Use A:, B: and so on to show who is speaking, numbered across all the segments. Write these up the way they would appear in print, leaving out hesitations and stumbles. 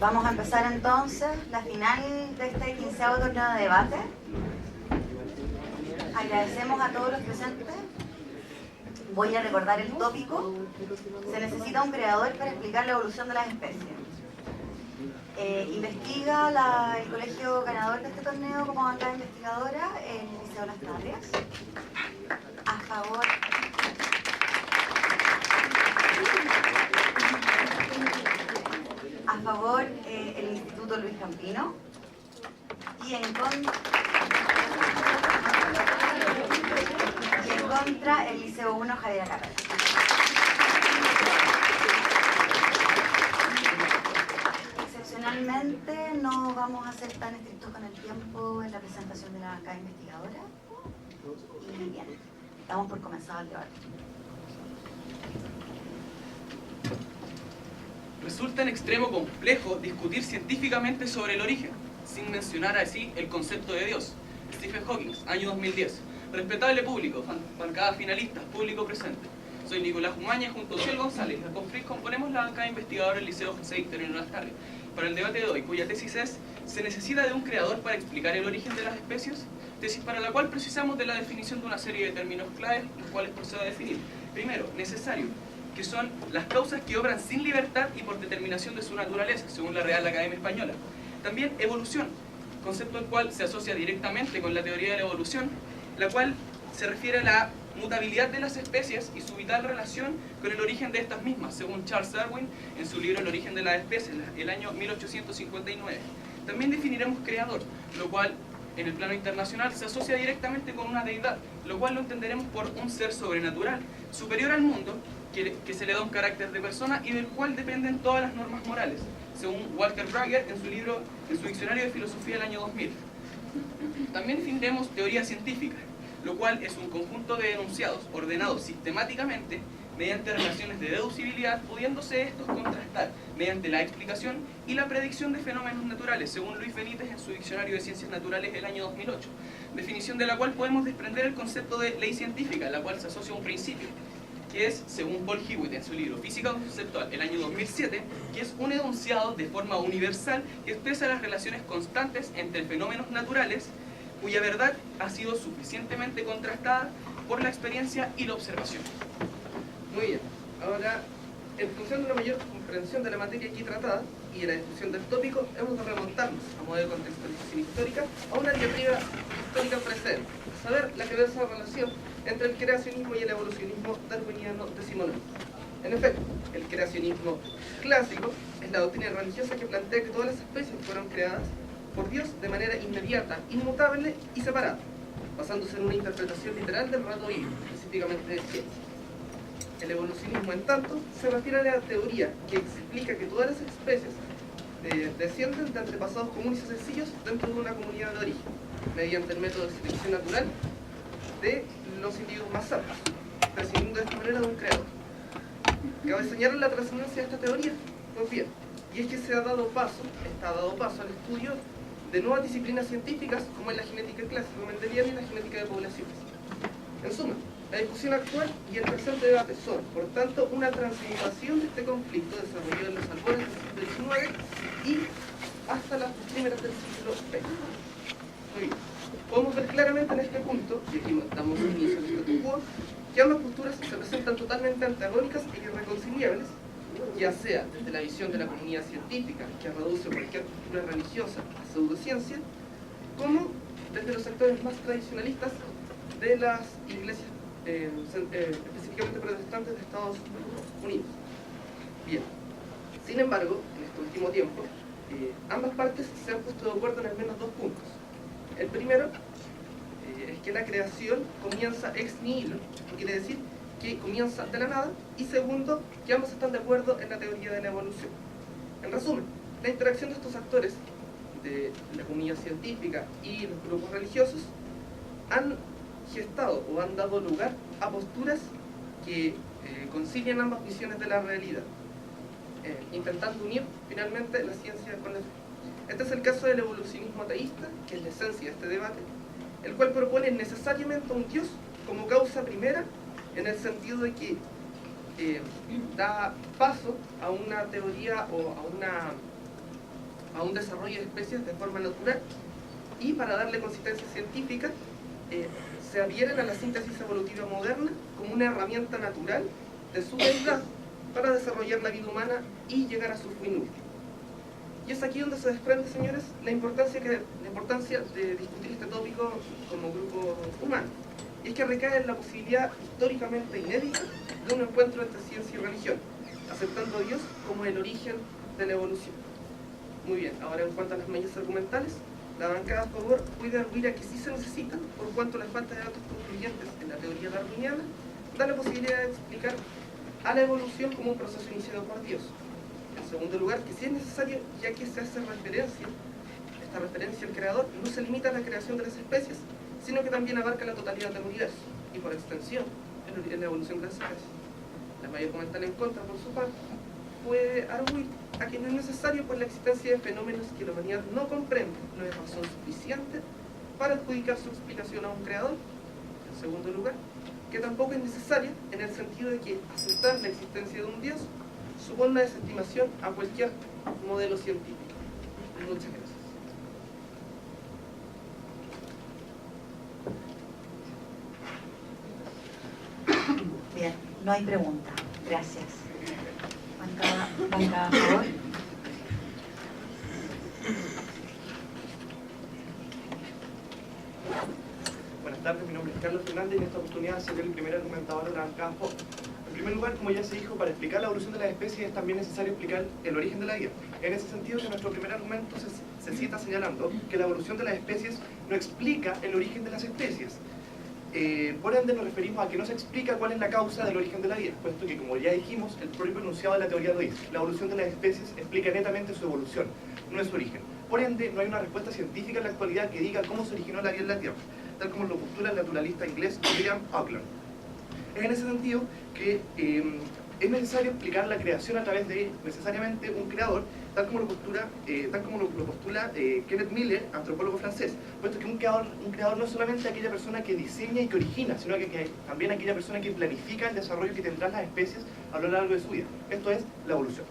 A: Vamos a empezar entonces la final de este 15º torneo de debate. Agradecemos a todos los presentes. Voy a recordar el tópico. Se necesita un creador para explicar la evolución de las especies. Investiga el colegio ganador de este torneo como bancada investigadora, el Liceo Las Tarrias. A favor... A favor, el Instituto Luis Campino. Y en contra, el Liceo 1 Javier Carrera. Excepcionalmente, no vamos a ser tan estrictos con el tiempo en la presentación de la bancada investigadora. Y bien, damos por comenzado el debate.
B: Resulta en extremo complejo discutir científicamente sobre el origen, sin mencionar así el concepto de Dios. Stephen Hawking, año 2010. Respetable público, bancada finalistas, público presente. Soy Nicolás Umaña junto a Ciel González. Con Fritz componemos la bancada investigadora del Liceo José Victorino Las Tarrias. Para el debate de hoy, cuya tesis es: ¿se necesita de un creador para explicar el origen de las especies? Tesis para la cual precisamos de la definición de una serie de términos claves, los cuales procedo a definir. Primero, necesario, que son las causas que obran sin libertad y por determinación de su naturaleza, según la Real Academia Española. También evolución, concepto al cual se asocia directamente con la teoría de la evolución, la cual se refiere a la mutabilidad de las especies y su vital relación con el origen de estas mismas, según Charles Darwin en su libro El origen de las especies, el año 1859. También definiremos creador, lo cual en el plano internacional se asocia directamente con una deidad, lo cual lo entenderemos por un ser sobrenatural, superior al mundo, que se le da un carácter de persona y del cual dependen todas las normas morales, según Walter Brager en su diccionario de filosofía del año 2000. También definiremos teoría científica, lo cual es un conjunto de enunciados ordenados sistemáticamente mediante relaciones de deducibilidad, pudiéndose estos contrastar mediante la explicación y la predicción de fenómenos naturales, según Luis Benítez en su diccionario de ciencias naturales del año 2008, definición de la cual podemos desprender el concepto de ley científica, la cual se asocia a un principio, que es, según Paul Hewitt en su libro Física Conceptual, el año 2007, que es un enunciado de forma universal que expresa las relaciones constantes entre fenómenos naturales cuya verdad ha sido suficientemente contrastada por la experiencia y la observación.
C: Muy bien, ahora, en función de una mayor comprensión de la materia aquí tratada y de la discusión del tópico, hemos de remontarnos, a modo de contextualización histórica, a una diatriba histórica precedente, saber la que versa relación entre el creacionismo y el evolucionismo darwiniano decimonónico. En efecto, el creacionismo clásico es la doctrina religiosa que plantea que todas las especies fueron creadas por Dios de manera inmediata, inmutable y separada, basándose en una interpretación literal del relato bíblico, específicamente de ciencia. El evolucionismo, en tanto, se refiere a la teoría que explica que todas las especies descienden de antepasados comunes y sencillos dentro de una comunidad de origen, mediante el método de selección natural de los individuos más sabios, prescindiendo de esta manera de un creador. Cabe señalar la trascendencia de esta teoría, pues bien, y es que está dado paso al estudio de nuevas disciplinas científicas como es la genética clásica mendeliana y la genética de poblaciones. En suma, la discusión actual y el presente debate son, por tanto, una transmutación de este conflicto desarrollado en los albores del siglo XIX y hasta las primeras del siglo XX. Muy bien. Podemos ver claramente en este punto, y aquí damos inicio al statu quo, que ambas posturas se presentan totalmente antagónicas e irreconciliables, ya sea desde la visión de la comunidad científica, que reduce cualquier postura religiosa a pseudociencia, como desde los sectores más tradicionalistas de las iglesias, específicamente protestantes de Estados Unidos. Bien, sin embargo, en este último tiempo, ambas partes se han puesto de acuerdo en al menos dos puntos. El primero es que la creación comienza ex nihilo, que quiere decir que comienza de la nada, y segundo, que ambos están de acuerdo en la teoría de la evolución. En resumen, la interacción de estos actores, de la comunidad científica y los grupos religiosos, han gestado o han dado lugar a posturas que concilian ambas visiones de la realidad, intentando unir finalmente la ciencia con la fe. Este es el caso del evolucionismo ateísta, que es la esencia de este debate, el cual propone necesariamente un Dios como causa primera, en el sentido de que da paso a una teoría o a una a un desarrollo de especies de forma natural, y para darle consistencia científica se adhieren a la síntesis evolutiva moderna como una herramienta natural de su deidad para desarrollar la vida humana y llegar a su fin último. Y es aquí donde se desprende, señores, la importancia de discutir este tópico como grupo humano. Y es que recae en la posibilidad históricamente inédita de un encuentro entre ciencia y religión, aceptando a Dios como el origen de la evolución. Muy bien, ahora en cuanto a las medidas argumentales, la bancada a favor puede arguir a que sí se necesitan, por cuanto la falta de datos concluyentes en la teoría darwiniana da la posibilidad de explicar a la evolución como un proceso iniciado por Dios. En segundo lugar, que sí es necesario, ya que se hace esta referencia al creador no se limita a la creación de las especies, sino que también abarca la totalidad del universo, y por extensión, en la evolución de las especies. La mayor comentario en contra, por su parte, puede arguir a que no es necesario por la existencia de fenómenos que la humanidad no comprende, no es razón suficiente para adjudicar su explicación a un creador. En segundo lugar, que tampoco es necesaria en el sentido de que aceptar la existencia de un Dios supone una desestimación a cualquier modelo científico. Muchas gracias.
A: Bien, no hay pregunta. Gracias. Bancada a favor.
D: Buenas tardes, mi nombre es Carlos Fernández y en esta oportunidad seré el primer argumentador de la bancada a favor. En primer lugar, como ya se dijo, para explicar la evolución de las especies es también necesario explicar el origen de la vida. En ese sentido, que nuestro primer argumento se cita señalando que la evolución de las especies no explica el origen de las especies. Por ende nos referimos a que no se explica cuál es la causa del origen de la vida, puesto que, como ya dijimos, el propio enunciado de la teoría lo dice. La evolución de las especies explica netamente su evolución, no es su origen. Por ende, no hay una respuesta científica en la actualidad que diga cómo se originó la vida en la Tierra, tal como lo postula el naturalista inglés William Auckland. Es en ese sentido que es necesario explicar la creación a través de necesariamente un creador, tal como lo postula Kenneth Miller, antropólogo francés, puesto que un creador no es solamente aquella persona que diseña y que origina, sino que también aquella persona que planifica el desarrollo que tendrán las especies a lo largo de su vida. Esto es la evolución.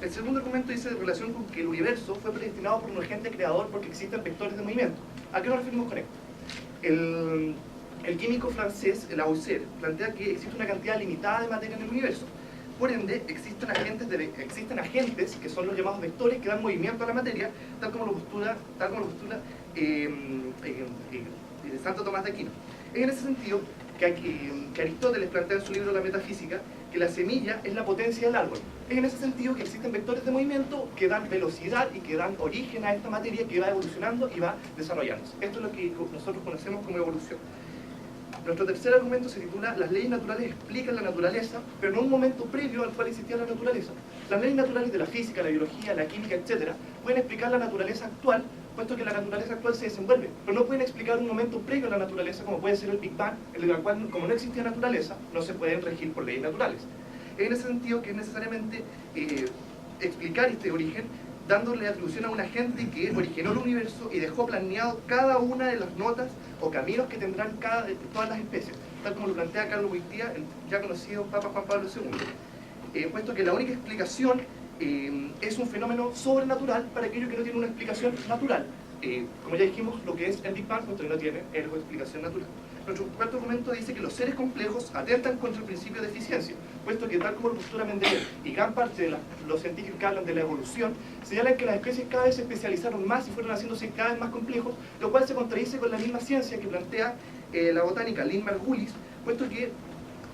D: El segundo argumento dice en relación con que el universo fue predestinado por un agente creador porque existen vectores de movimiento. ¿A qué nos referimos con esto? El químico francés Lavoisier plantea que existe una cantidad limitada de materia en el universo. Por ende, existen agentes que son los llamados vectores que dan movimiento a la materia, tal como lo postula Santo Tomás de Aquino. Es en ese sentido que Aristóteles plantea en su libro La Metafísica que la semilla es la potencia del árbol. Es en ese sentido que existen vectores de movimiento que dan velocidad y que dan origen a esta materia que va evolucionando y va desarrollándose. Esto es lo que nosotros conocemos como evolución. Nuestro tercer argumento se titula Las leyes naturales explican la naturaleza, pero no un momento previo al cual existía la naturaleza. Las leyes naturales de la física, la biología, la química, etc. pueden explicar la naturaleza actual, puesto que la naturaleza actual se desenvuelve, pero no pueden explicar un momento previo a la naturaleza, como puede ser el Big Bang, en el cual, como no existía naturaleza, no se pueden regir por leyes naturales. En ese sentido que es necesariamente explicar este origen, dándole atribución a un agente que originó el universo y dejó planeado cada una de las notas o caminos que tendrán todas las especies, tal como lo plantea Carlos Wojtyła, el ya conocido Papa Juan Pablo II, puesto que la única explicación es un fenómeno sobrenatural para aquello que no tiene una explicación natural. Como ya dijimos, lo que es el Big Bang, puesto que no tiene explicación natural. Nuestro cuarto argumento dice que los seres complejos atentan contra el principio de eficiencia, puesto que tal como lo postula Mendeleev y gran parte de los científicos que hablan de la evolución, señalan que las especies cada vez se especializaron más y fueron haciéndose cada vez más complejos, lo cual se contradice con la misma ciencia que plantea la botánica Lynn Margulis, puesto que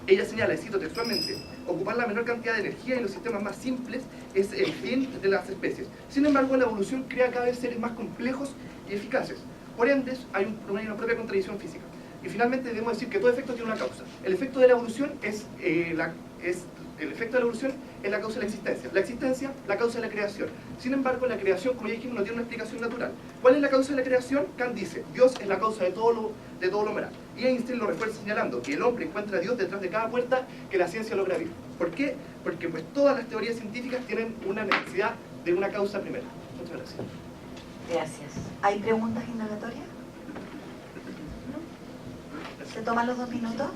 D: ella señala, y cito textualmente, ocupar la menor cantidad de energía en los sistemas más simples es el fin de las especies. Sin embargo, la evolución crea cada vez seres más complejos y eficaces. Por ende, hay una propia contradicción física. Y finalmente debemos decir que todo efecto tiene una causa. El efecto de la evolución es la causa de la existencia. La existencia, la causa de la creación. Sin embargo, la creación, como ya dijimos, no tiene una explicación natural. ¿Cuál es la causa de la creación? Kant dice, Dios es la causa de todo lo moral. Y Einstein lo refuerza señalando que el hombre encuentra a Dios detrás de cada puerta que la ciencia logra abrir. ¿Por qué? Porque pues todas las teorías científicas tienen una necesidad de una causa primera. Muchas gracias.
A: Gracias. ¿Hay preguntas indagatorias? ¿Se toman los 2 minutos?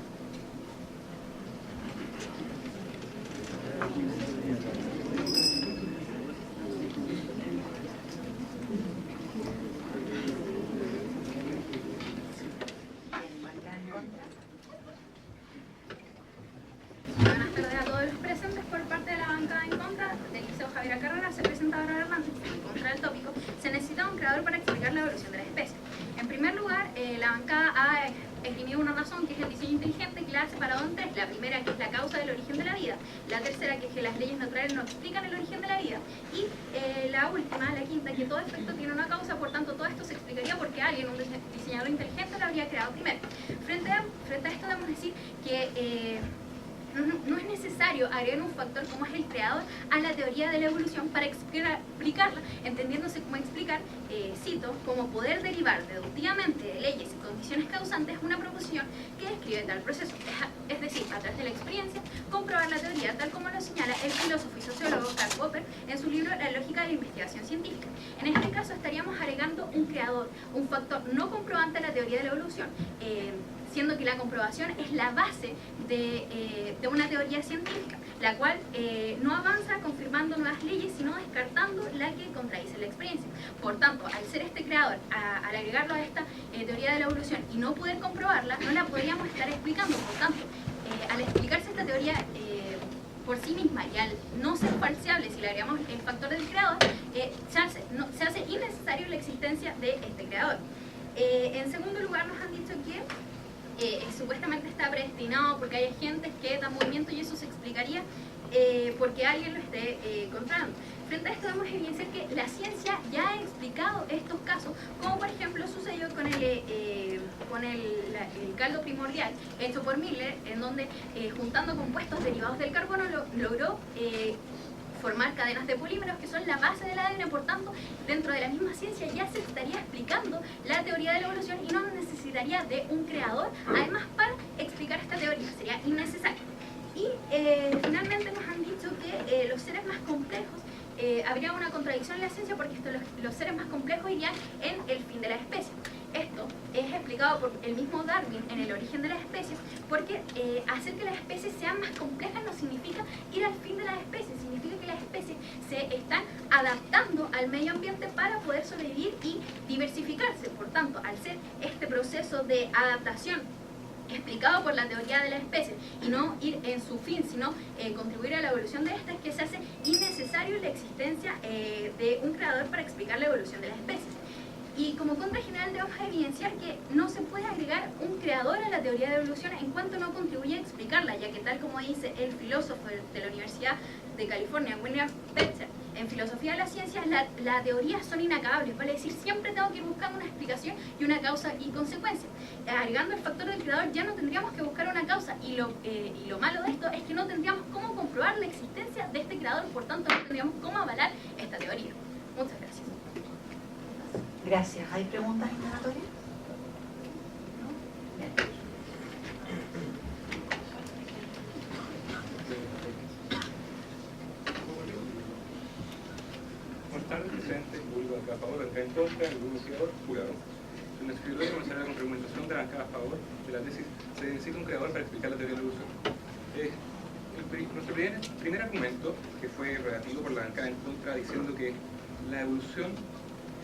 E: los presentes por parte de la bancada en contra del Liceo Javier Carrera se presenta Bárbara Hernández en contra del tópico. Se necesita un creador para explicar la evolución de la especie. En primer lugar, la bancada ha esgrimido una razón, que es el diseño inteligente, que la ha separado en tres. La primera, que es la causa del origen de la vida. La tercera, que es que las leyes naturales no explican el origen de la vida. Y la última, la quinta, que todo efecto tiene una causa, por tanto todo esto se explicaría porque alguien, un diseñador inteligente, lo habría creado primero. Frente a esto debemos decir que no es necesario agregar un factor como es el creador a la teoría de la evolución para explicarla, entendiéndose como explicar, cito, como poder derivar deductivamente de leyes y condiciones causantes una proposición que describe tal proceso. Es decir, a través de la experiencia, comprobar la teoría tal como lo señala el filósofo y sociólogo Karl Popper en su libro La lógica de la investigación científica. En este caso estaríamos agregando un creador, un factor no comprobante a la teoría de la evolución, siendo que la comprobación es la base de una teoría científica, la cual no avanza confirmando nuevas leyes, sino descartando la que contradice la experiencia. Por tanto, al ser este creador, al agregarlo a esta teoría de la evolución y no poder comprobarla, no la podríamos estar explicando. Por tanto, al explicarse esta teoría por sí misma y al no ser falseable, si le agregamos el factor del creador, se hace innecesario la existencia de este creador. En segundo lugar, nos han dicho que supuestamente está predestinado porque hay agentes que dan movimiento y eso se explicaría porque alguien lo esté controlando. Frente a esto debemos evidenciar que la ciencia ya ha explicado estos casos, como por ejemplo sucedió con el caldo primordial hecho por Miller, en donde juntando compuestos derivados del carbono logró formar cadenas de polímeros que son la base del ADN. Por tanto, dentro de la misma ciencia ya se estaría explicando la teoría de la evolución y no necesitaría de un creador, además, para explicar esta teoría, sería innecesario. Y finalmente nos han dicho que los seres más complejos, habría una contradicción en la ciencia porque los seres más complejos irían en el fin de la especie. Esto es explicado por el mismo Darwin en El origen de las especies, porque hacer que las especies sean más complejas no significa ir al fin de las especies, significa que las especies se están adaptando al medio ambiente para poder sobrevivir y diversificarse. Por tanto, al ser este proceso de adaptación explicado por la teoría de las especies y no ir en su fin, sino contribuir a la evolución de estas, que se hace innecesario la existencia de un creador para explicar la evolución de las especies. Y como contra general debemos evidenciar que no se puede agregar un creador a la teoría de evolución en cuanto no contribuye a explicarla, ya que tal como dice el filósofo de la Universidad de California, William Spitzer, en Filosofía de la Ciencia, las teorías son inacabables, vale decir, siempre tengo que ir buscando una explicación y una causa y consecuencia. Agregando el factor del creador ya no tendríamos que buscar una causa, y lo malo de esto es que no tendríamos cómo comprobar la existencia de este creador, por tanto no tendríamos cómo avalar esta teoría. Muchas gracias.
A: Gracias. ¿Hay preguntas indagatorias? ¿No? Bien.
F: Buenas tardes, presidente, público de a favor, en contra, el investigador, jurado. En la escritura comenzará la argumentación de la bancada a favor de la tesis. Se necesita un creador para explicar la teoría de la evolución. Nuestro primer argumento, que fue relativo por la bancada en contra, diciendo que la evolución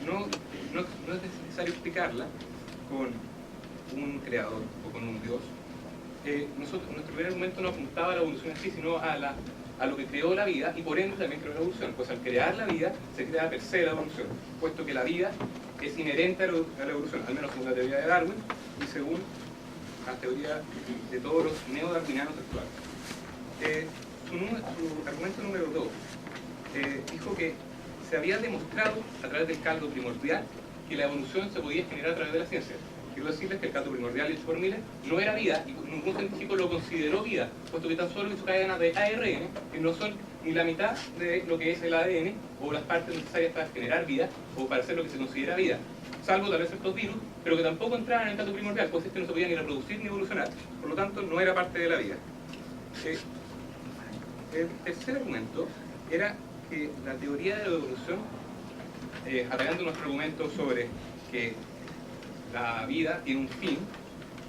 F: no es necesario explicarla con un creador o con un Dios. Nuestro primer argumento no apuntaba a la evolución en sí, sino a lo que creó la vida, y por ende también creó la evolución. Pues al crear la vida se crea per se la evolución, puesto que la vida es inherente a la evolución, al menos según la teoría de Darwin y según la teoría de todos los neodarwinianos actuales. Su argumento número 2 dijo que se había demostrado a través del caldo primordial que la evolución se podía generar a través de la ciencia. Quiero decirles que el caldo primordial hecho por Miller no era vida, y ningún científico lo consideró vida, puesto que tan solo hizo cadenas de ARN, que no son ni la mitad de lo que es el ADN, o las partes necesarias para generar vida, o para hacer lo que se considera vida, salvo tal vez estos virus, pero que tampoco entraban en el caldo primordial, pues este no se podía ni reproducir ni evolucionar, por lo tanto no era parte de la vida. El tercer argumento era que la teoría de la evolución, atacando nuestro argumento sobre que la vida tiene un fin,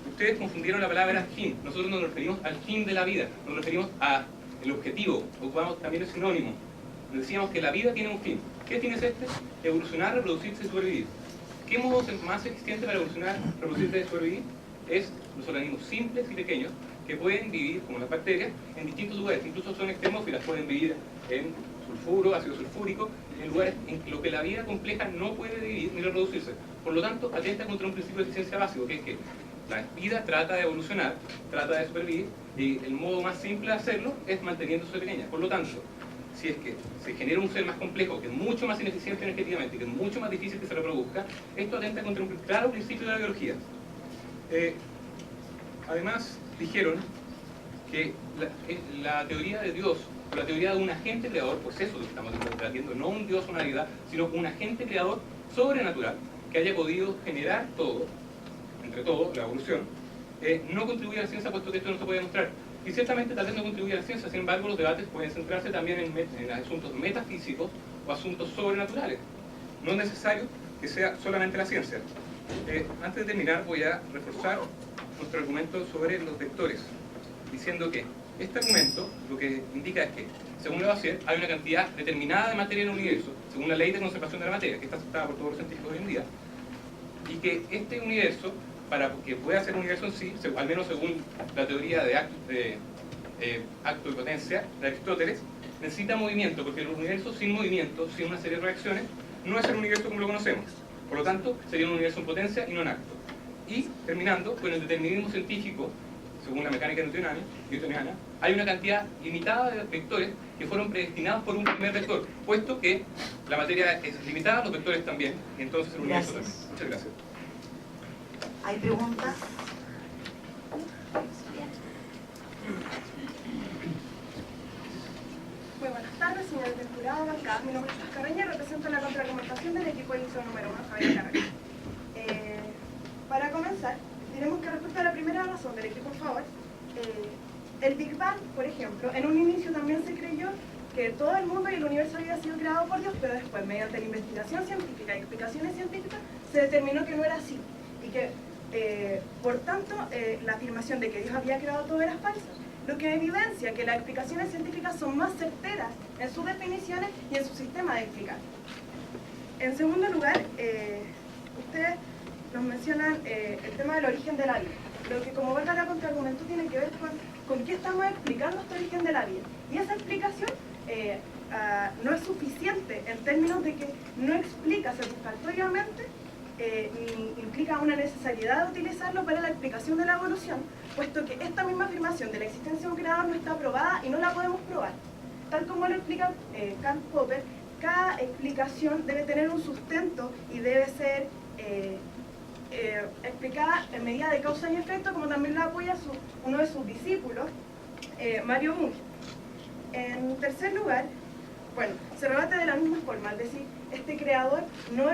F: ustedes confundieron la palabra fin. Nosotros no nos referimos al fin de la vida, nos referimos al objetivo, ocupamos también el sinónimo. Decíamos que la vida tiene un fin. ¿Qué fin es este? Evolucionar, reproducirse y sobrevivir. ¿Qué modo más eficiente para evolucionar, reproducirse y sobrevivir? Es los organismos simples y pequeños que pueden vivir, como las bacterias, en distintos lugares. Incluso son extremófilas, pueden vivir en sulfuro, ácido sulfúrico, en lugares en lo que la vida compleja no puede vivir ni reproducirse. Por lo tanto, atenta contra un principio de eficiencia básico, que es que la vida trata de evolucionar, trata de supervivir, y el modo más simple de hacerlo es manteniéndose pequeña. Por lo tanto, si es que se genera un ser más complejo, que es mucho más ineficiente energéticamente, que es mucho más difícil que se reproduzca, esto atenta contra un claro principio de la biología. Además, dijeron que la teoría de Dios, o la teoría de un agente creador, pues eso es lo que estamos debatiendo, no un Dios o una deidad, sino un agente creador sobrenatural, que haya podido generar todo, entre todo, la evolución, no contribuye a la ciencia, puesto que esto no se puede demostrar. Y ciertamente tal vez no contribuye a la ciencia, sin embargo los debates pueden centrarse también en asuntos metafísicos o asuntos sobrenaturales. No es necesario que sea solamente la ciencia. Antes de terminar voy a reforzar nuestro argumento sobre los vectores, diciendo que este argumento lo que indica es que, según Lavoisier, hay una cantidad determinada de materia en el universo, según la ley de conservación de la materia, que está aceptada por todos los científicos hoy en día, y que este universo, para que pueda ser un universo en sí, al menos según la teoría de acto y potencia de Aristóteles, necesita movimiento, porque el universo sin movimiento, sin una serie de reacciones, no es el universo como lo conocemos. Por lo tanto, sería un universo en potencia y no en acto. Y, terminando, con el determinismo científico, según la mecánica newtoniana, hay una cantidad limitada de vectores que fueron predestinados por un primer vector, puesto que la materia es limitada, los vectores también, y entonces el universo también. Muchas gracias.
A: ¿Hay preguntas?
G: Muy buenas tardes, señores del jurado, bancada. Mi nombre es Oscar Carreña, represento la contraargumentación del equipo del liceo número 1, Javier Carreña. Para comenzar, diremos que respecto a la primera razón del equipo a favor, el Big Bang, por ejemplo, en un inicio también se creyó que todo el mundo y el universo había sido creado por Dios, pero después, mediante la investigación científica y explicaciones científicas, se determinó que no era así, y que, por tanto, la afirmación de que Dios había creado todo era falsa, lo que evidencia que las explicaciones científicas son más certeras en sus definiciones y en su sistema de explicar. En segundo lugar, ustedes nos mencionan el tema del origen de la vida, lo que como valga la contraargumento tiene que ver con qué estamos explicando este origen de la vida. Y esa explicación no es suficiente en términos de que no explica satisfactoriamente ni implica una necesidad de utilizarlo para la explicación de la evolución, puesto que esta misma afirmación de la existencia de un creador no está probada y no la podemos probar. Tal como lo explica Karl Popper, cada explicación debe tener un sustento y debe ser explicada en medida de causa y efecto, como también lo apoya uno de sus discípulos, Mario Bunge. En tercer lugar, bueno, se rebate de la misma forma, es decir, este creador no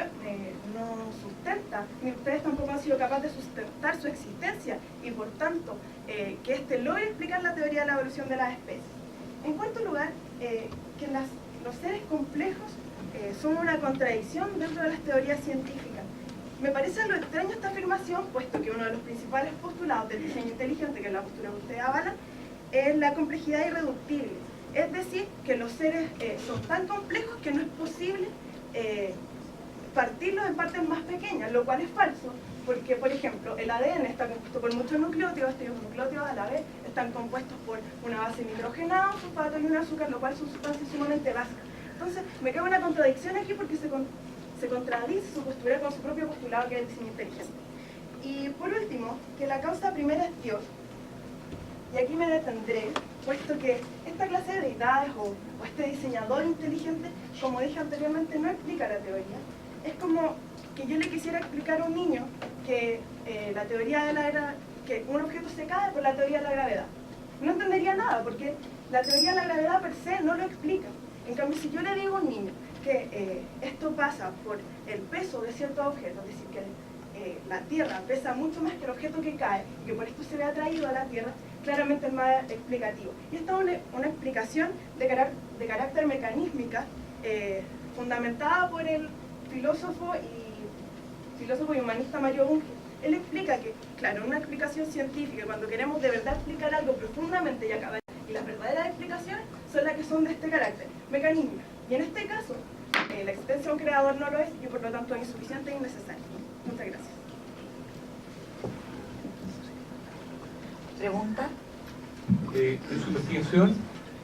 G: sustenta, ni ustedes tampoco han sido capaces de sustentar su existencia, y por tanto, que éste logre explicar la teoría de la evolución de las especies. En cuarto lugar, que los seres complejos son una contradicción dentro de las teorías científicas. Me parece algo extraño esta afirmación, puesto que uno de los principales postulados del diseño inteligente, que es la postura que ustedes avalan, es la complejidad irreductible. Es decir, que los seres son tan complejos que no es posible partirlos en partes más pequeñas, lo cual es falso, porque, por ejemplo, el ADN está compuesto por muchos nucleótidos, estos nucleótidos a la vez están compuestos por una base nitrogenada, un sulfato y un azúcar, lo cual son sustancias sumamente básicas. Entonces, me cabe una contradicción aquí porque se contradice su postura con su propio postulado, que es el diseño inteligente. Y por último, que la causa primera es Dios. Y aquí me detendré, puesto que esta clase de deidades o este diseñador inteligente, como dije anteriormente, no explica la teoría. Es como que yo le quisiera explicar a un niño que la teoría de que un objeto se cae por la teoría de la gravedad. No entendería nada, porque la teoría de la gravedad per se no lo explica. En cambio, si yo le digo a un niño que esto pasa por el peso de ciertos objetos, es decir, que la Tierra pesa mucho más que el objeto que cae, y que por esto se ve atraído a la Tierra, claramente es más explicativo. Y esta es una explicación de carácter mecanísmica, fundamentada por el filósofo y humanista Mario Bunge. Él explica que, claro, una explicación científica, cuando queremos de verdad explicar algo profundamente y acabar, y las verdaderas explicaciones son las que son de este carácter, mecanismo. Y en este caso, la existencia de un creador no lo es, y por lo tanto es insuficiente e innecesario. Muchas gracias.
A: ¿Pregunta?
F: En su investigación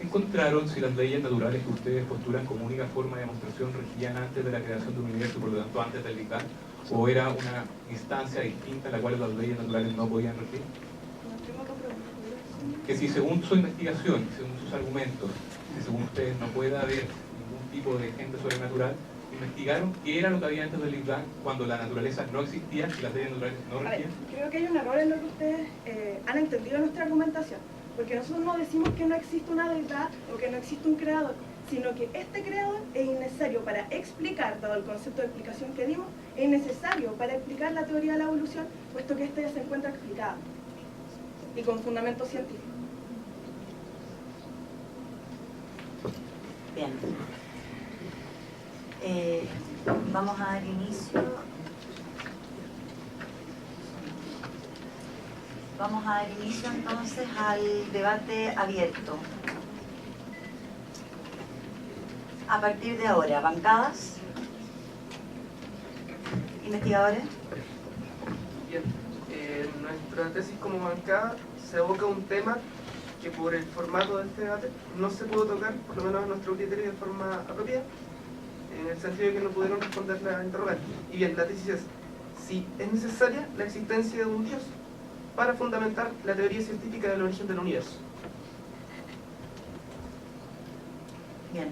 F: encontraron si las leyes naturales que ustedes postulan como única forma de demostración regían antes de la creación de un universo, por lo tanto antes del Big Bang, o era una instancia distinta en la cual las leyes naturales no podían regir. Que si según su investigación, según sus argumentos, que según ustedes no puede haber ningún tipo de agente sobrenatural, investigaron qué era lo que había antes del Big Bang cuando la naturaleza no existía y las leyes naturales no regían.
G: Creo que hay un error en lo que ustedes han entendido nuestra argumentación, porque nosotros no decimos que no existe una deidad o que no existe un creador, sino que este creador es innecesario para explicar, dado el concepto de explicación que dimos, es innecesario para explicar la teoría de la evolución, puesto que esta ya se encuentra explicada y con fundamento científico.
A: Bien. Vamos a dar inicio. Vamos a dar inicio entonces al debate abierto. A partir de ahora, bancadas, investigadores.
C: Bien, nuestra tesis como bancada se aboca a un tema que por el formato de este debate no se pudo tocar, por lo menos a nuestro criterio, de forma apropiada, en el sentido de que no pudieron responder la interrogante. Y bien, la tesis es si es necesaria la existencia de un Dios para fundamentar la teoría científica del origen del universo.
A: Bien.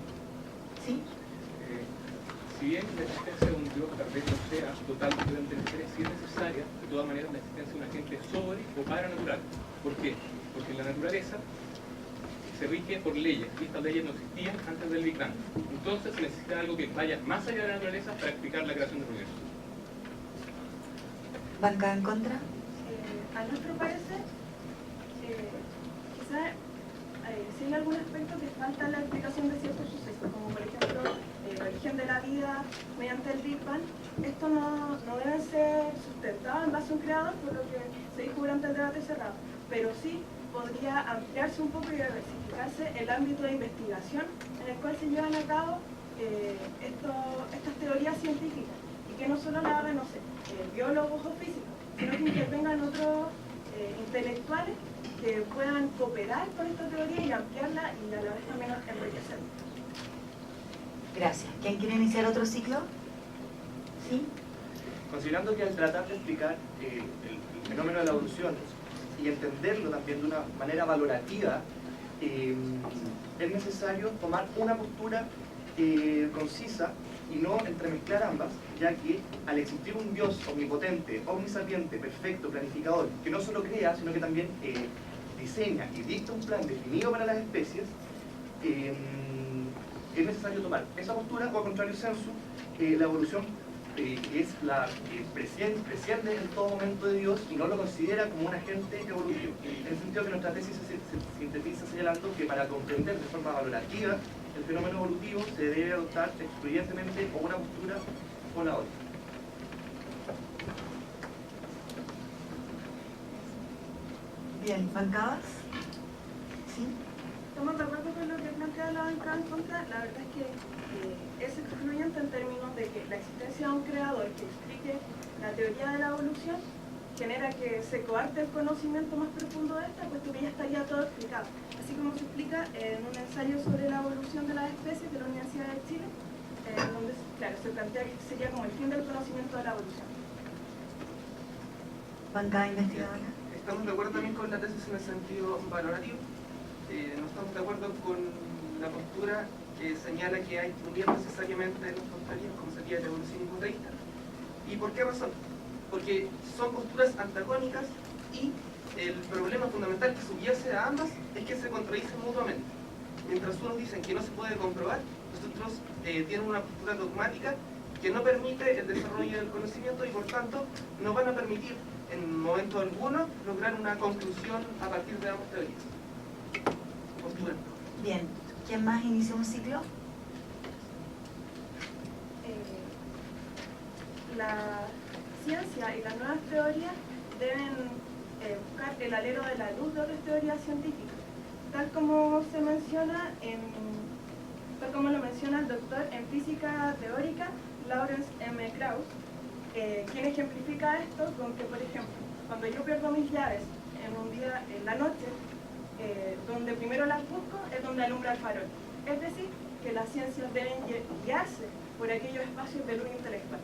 A: ¿Sí?
F: Si bien la existencia de un Dios tal vez no sea totalmente necesaria, sí es necesaria, de todas maneras, la existencia de un agente sobre o paranatural. ¿Por qué? Porque la naturaleza se rige por leyes, y estas leyes no existían antes del Big Bang. Entonces se necesita algo que vaya más allá de la naturaleza para explicar la creación del universo.
A: ¿Bancada en contra?
G: A nuestro parecer, quizás sí hay algún aspecto que falta en la explicación de ciertos sucesos, como por ejemplo el origen de la vida mediante el Big Bang. Esto no debe ser sustentado en base a un creador, por lo que se dijo durante el debate cerrado, pero sí podría ampliarse un poco y diversificarse el ámbito de investigación en el cual se llevan a cabo estas teorías científicas, y que no solo la hagan, no sé, biólogos o físicos, sino que intervengan otros intelectuales que puedan cooperar con esta teoría y ampliarla y a la vez también enriquecerla.
A: Gracias. ¿Quién quiere iniciar otro ciclo? ¿Sí?
D: Considerando que al tratar de explicar el fenómeno de la evolución y entenderlo también de una manera valorativa, es necesario tomar una postura concisa y no entremezclar ambas, ya que al existir un Dios omnipotente, omnisapiente, perfecto, planificador, que no solo crea, sino que también diseña y dicta un plan definido para las especies, es necesario tomar esa postura, o al contrario sensu, la evolución es la que presciende en todo momento de Dios y no lo considera como un agente evolutivo. En el sentido que nuestra tesis se sintetiza señalando que para comprender de forma valorativa el fenómeno evolutivo se debe adoptar excluyentemente o una postura o la otra.
A: Bien, ¿bancadas? ¿Sí?
G: Estamos de acuerdo con lo que plantea la bancada en contra. La verdad es que es excluyente en términos de que la existencia de un creador que explique la teoría de la evolución genera que se coarte el conocimiento más profundo de esta, puesto que ya estaría todo explicado. Así como se explica en un ensayo sobre la evolución de las especies de la Universidad de Chile, donde claro, se plantea que sería como el fin del conocimiento de la evolución.
A: ¿Bancada investigadora?
C: Estamos de acuerdo también con la tesis en el sentido valorativo. No estamos de acuerdo con la postura que señala que hay que unir necesariamente los postulados, como sería el evolucionismo teísta. ¿Y por qué razón? Porque son posturas antagónicas y el problema fundamental que subyace a ambas es que se contradicen mutuamente. Mientras unos dicen que no se puede comprobar, los otros tienen una postura dogmática que no permite el desarrollo del conocimiento y por tanto no van a permitir en momento alguno lograr una conclusión a partir de ambas teorías. Postura.
A: Bien. ¿Quién más inicia un ciclo?
G: La ciencia y las nuevas teorías deben buscar el alero de la luz de otras teorías científicas, tal como lo menciona el doctor en física teórica Lawrence M. Krauss, quien ejemplifica esto con que, por ejemplo, cuando yo pierdo mis llaves en un día en la noche, donde primero las busco es donde alumbra el farol. Es decir, que las ciencias deben guiarse por aquellos espacios de luz intelectual.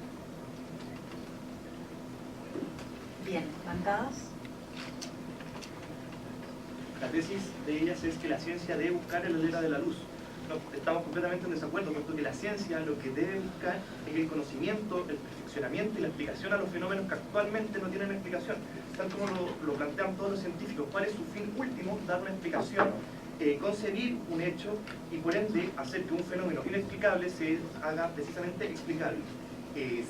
A: Bien, bancadas.
D: La tesis de ellas es que la ciencia debe buscar en la letra de la luz. No, estamos completamente en desacuerdo, puesto que la ciencia lo que debe buscar es el conocimiento, el perfeccionamiento y la explicación a los fenómenos que actualmente no tienen explicación. Tal como lo plantean todos los científicos, ¿cuál es su fin último? Dar una explicación, concebir un hecho y por ende hacer que un fenómeno inexplicable se haga precisamente explicable.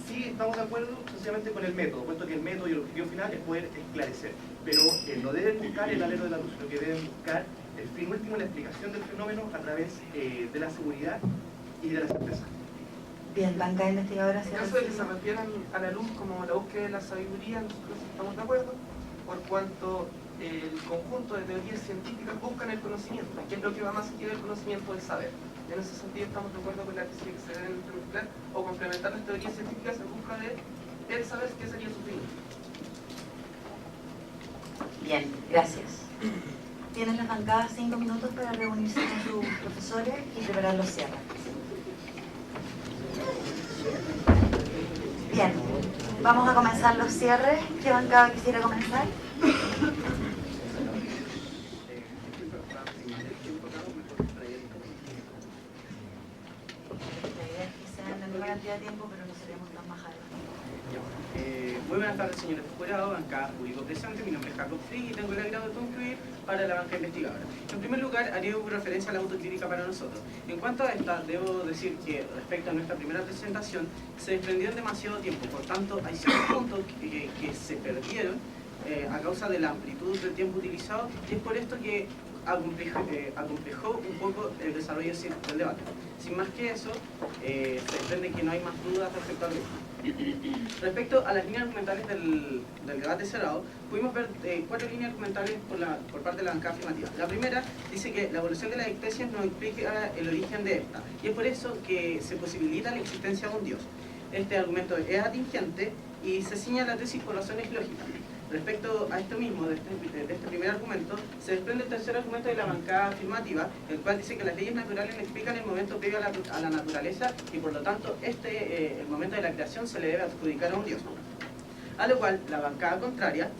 D: Sí estamos de acuerdo sencillamente con el método, puesto que el método y el objetivo final es poder esclarecer, pero no deben buscar el alero de la luz, lo que deben buscar el fin último, la explicación del fenómeno a través de la seguridad y de la certeza.
A: Bien, bancada investigadora.
C: En caso de que se refieran a la luz como la búsqueda de la sabiduría, nosotros estamos de acuerdo, por cuanto el conjunto de teorías científicas buscan el conocimiento, que es lo que va más allá del conocimiento del saber. En ese sentido estamos de acuerdo con la tesis de que se deben mezclar o complementar las teorías científicas en busca de el saber qué sería su fin.
A: Bien, gracias. Tienen las bancadas 5 minutos para reunirse con sus profesores y preparar los cierres. Bien, vamos a comenzar los cierres. ¿Qué bancada quisiera comenzar? La idea es que sean la misma cantidad de tiempo, pero no seremos tan bajados.
H: Muy buenas tardes, señores jurados, bancada público presente. Mi nombre es Jacob Free y tengo el agrado de concluir para la banca investigadora. En primer lugar, haré referencia a la autocrítica para nosotros. En cuanto a esta, debo decir que respecto a nuestra primera presentación, se desprendió en demasiado tiempo. Por tanto, hay ciertos puntos que se perdieron a causa de la amplitud del tiempo utilizado, y es por esto que acomplejó un poco el desarrollo del debate. Sin más que eso, se desprende que no hay más dudas respecto al mismo. Respecto a las líneas argumentales del debate cerrado, pudimos ver 4 líneas argumentales por parte de la bancada afirmativa. La primera dice que la evolución de las especies no implica el origen de esta, y es por eso que se posibilita la existencia de un Dios. Este argumento es atingente y se ciña la tesis por razones lógicas. Respecto a esto mismo, de este primer argumento, se desprende el tercer argumento de la bancada afirmativa, el cual dice que las leyes naturales no explican el momento previo a la naturaleza y por lo tanto el momento de la creación se le debe adjudicar a un Dios. A lo cual la bancada contraria